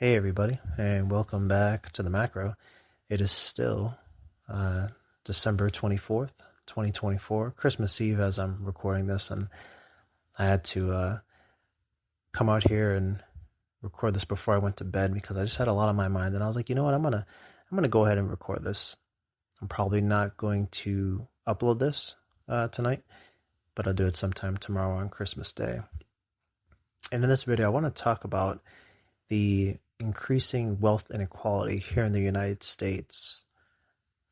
Hey everybody, and welcome back to the macro. It is still December 24th, 2024, Christmas Eve as I'm recording this, and I had to come out here and record this before I went to bed because I just had a lot on my mind, and I was like, you know what, I'm gonna go ahead and record this. I'm probably not going to upload this tonight, but I'll do it sometime tomorrow on Christmas Day. And in this video, I want to talk about the increasing wealth inequality here in the United States,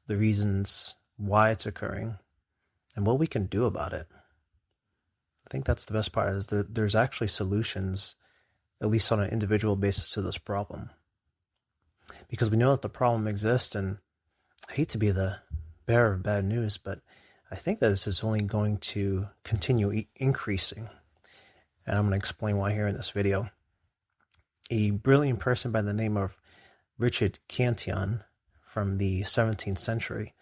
the reasons why it's occurring, and what we can do about it. I think that's the best part, is there's actually solutions, at least on an individual basis, to this problem. Because we know that the problem exists, and I hate to be the bearer of bad news, but I think that this is only going to continue increasing. And I'm going to explain why here in this video. A brilliant person by the name of Richard Cantillon from the 17th century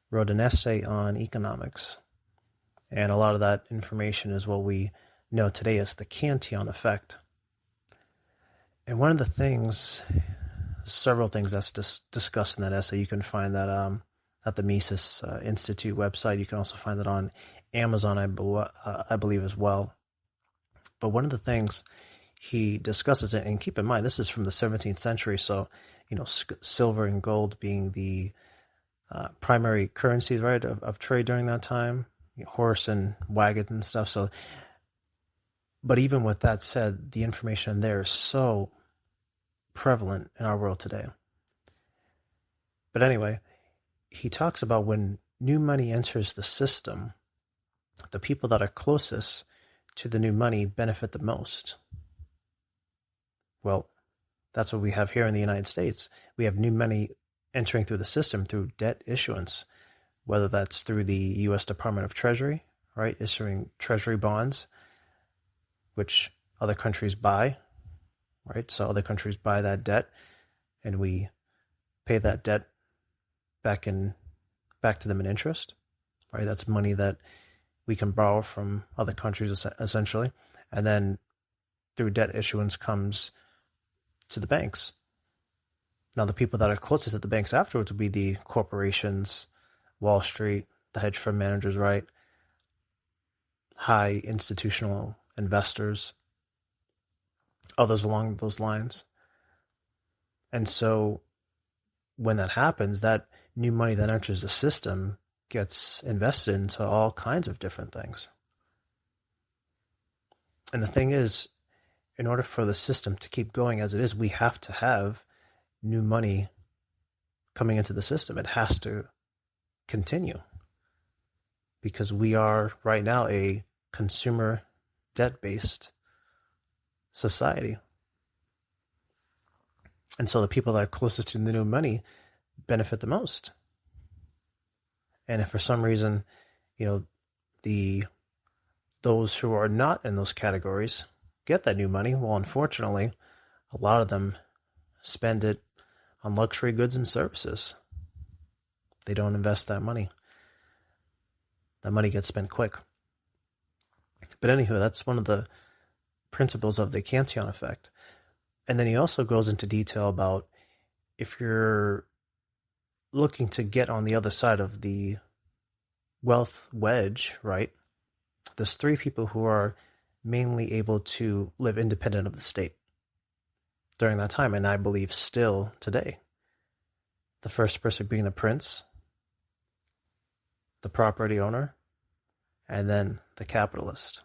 wrote an essay on economics. And a lot of that information is what we know today as the Cantillon Effect. And one of the things, several things that's discussed in that essay, you can find that at the Mises Institute website. You can also find it on Amazon, I believe, as well. But one of the things he discusses it, and keep in mind, this is from the 17th century, so, silver and gold being the primary currencies, right, of trade during that time, horse and wagon and stuff. So, but even with that said, the information there is so prevalent in our world today. But anyway, he talks about when new money enters the system, the people that are closest to the new money benefit the most. Well, that's what we have here in the United States. We have new money entering through the system through debt issuance, whether that's through the U.S. Department of Treasury, right, issuing treasury bonds, which other countries buy, right? So other countries buy that debt, and we pay that debt back to them in interest, right? That's money that we can borrow from other countries, essentially. And then through debt issuance comes to the banks. Now, the people that are closest to the banks afterwards will be the corporations, Wall Street, the hedge fund managers, right? High institutional investors, others along those lines. And so when that happens, that new money that enters the system gets invested into all kinds of different things. And the thing is, in order for the system to keep going as it is, we have to have new money coming into the system. It has to continue because we are right now a consumer debt-based society. And so the people that are closest to the new money benefit the most. And if for some reason, those who are not in those categories get that new money, well, unfortunately, a lot of them spend it on luxury goods and services. They don't invest that money. That money gets spent quick. But anywho, that's one of the principles of the Cantillon Effect. And then he also goes into detail about if you're looking to get on the other side of the wealth wedge, right? There's three people who are mainly able to live independent of the state during that time, and I believe still today. The first person being the prince, the property owner, and then the capitalist.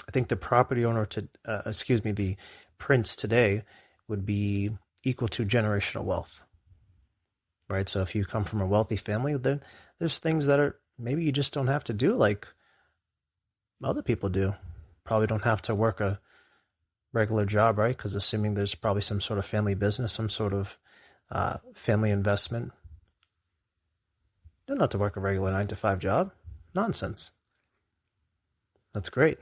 I think the property owner the prince today would be equal to generational wealth, right? So if you come from a wealthy family, then there's things that are maybe you just don't have to do like other people do. Probably don't have to work a regular job, right? Because assuming there's probably some sort of family business, some sort of family investment. You don't have to work a regular 9-to-5 job. Nonsense. That's great.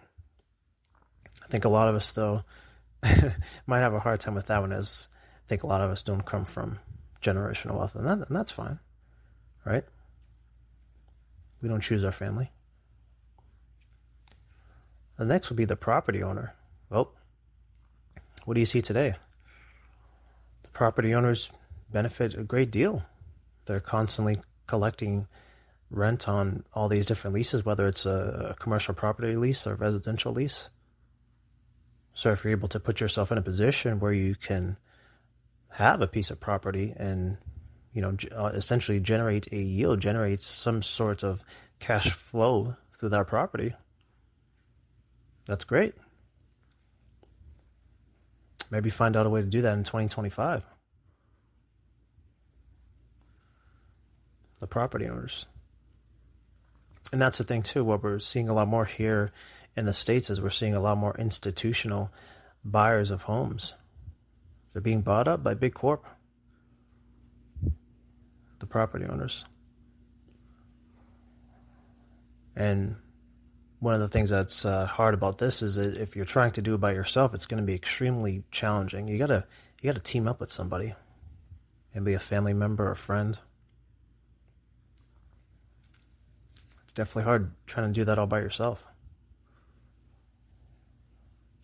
I think a lot of us, though, might have a hard time with that one, as I think a lot of us don't come from generational wealth, and that's fine, right? We don't choose our family. The next would be the property owner. Well, what do you see today? The property owners benefit a great deal. They're constantly collecting rent on all these different leases, whether it's a commercial property lease or residential lease. So if you're able to put yourself in a position where you can have a piece of property and, essentially generate a yield, generate some sort of cash flow through that property, that's great. Maybe find out a way to do that in 2025. The property owners. And that's the thing too, what we're seeing a lot more here in the States is we're seeing a lot more institutional buyers of homes. They're being bought up by big corp. The property owners. And one of the things that's hard about this is that if you're trying to do it by yourself, it's going to be extremely challenging. You gotta team up with somebody, and be a family member or friend. It's definitely hard trying to do that all by yourself.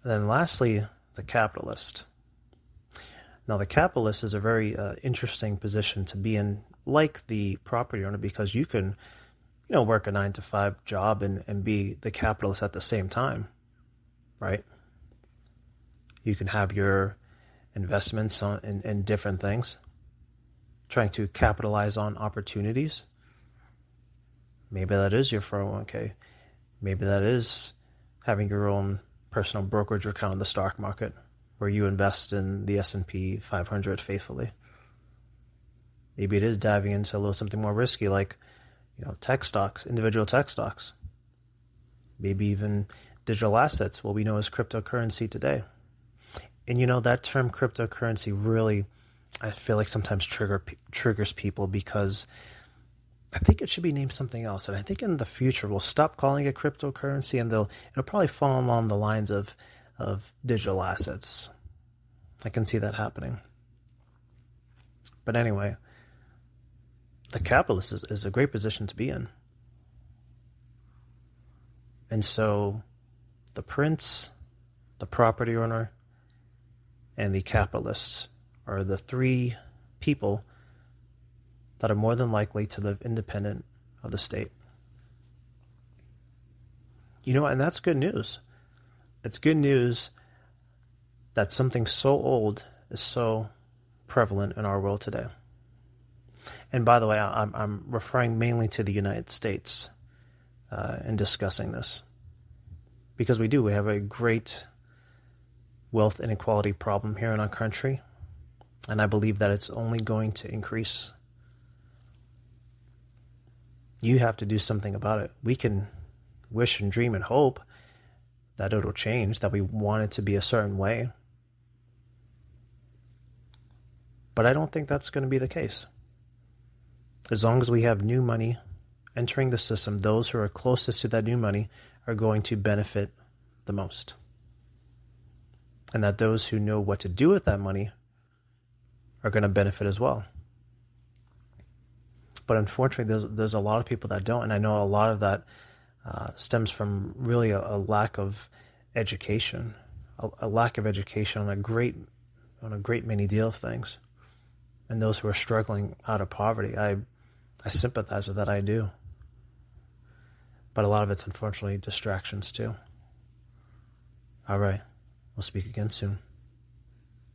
And then lastly, the capitalist. Now, the capitalist is a very interesting position to be in, like the property owner, because you can, work a 9-to-5 job and be the capitalist at the same time, right? You can have your investments in different things, trying to capitalize on opportunities. Maybe that is your 401k. Maybe that is having your own personal brokerage account in the stock market where you invest in the S&P 500 faithfully. Maybe it is diving into a little something more risky like, tech stocks, individual tech stocks. Maybe even digital assets, what we know as cryptocurrency today. And that term cryptocurrency really, I feel like sometimes triggers people because I think it should be named something else. And I think in the future we'll stop calling it cryptocurrency and it'll probably fall along the lines of digital assets. I can see that happening. But anyway, the capitalist is a great position to be in. And so the prince, the property owner, and the capitalist are the three people that are more than likely to live independent of the state. And that's good news. It's good news that something so old is so prevalent in our world today. And by the way, I'm referring mainly to the United States in discussing this. Because we have a great wealth inequality problem here in our country. And I believe that it's only going to increase. You have to do something about it. We can wish and dream and hope that it'll change, that we want it to be a certain way. But I don't think that's going to be the case. As long as we have new money entering the system, those who are closest to that new money are going to benefit the most. And that those who know what to do with that money are going to benefit as well. But unfortunately, there's a lot of people that don't, and I know a lot of that stems from really a lack of education, a lack of education on a great many deal of things. And those who are struggling out of poverty, I sympathize with that, I do. But a lot of it's unfortunately distractions too. All right, we'll speak again soon.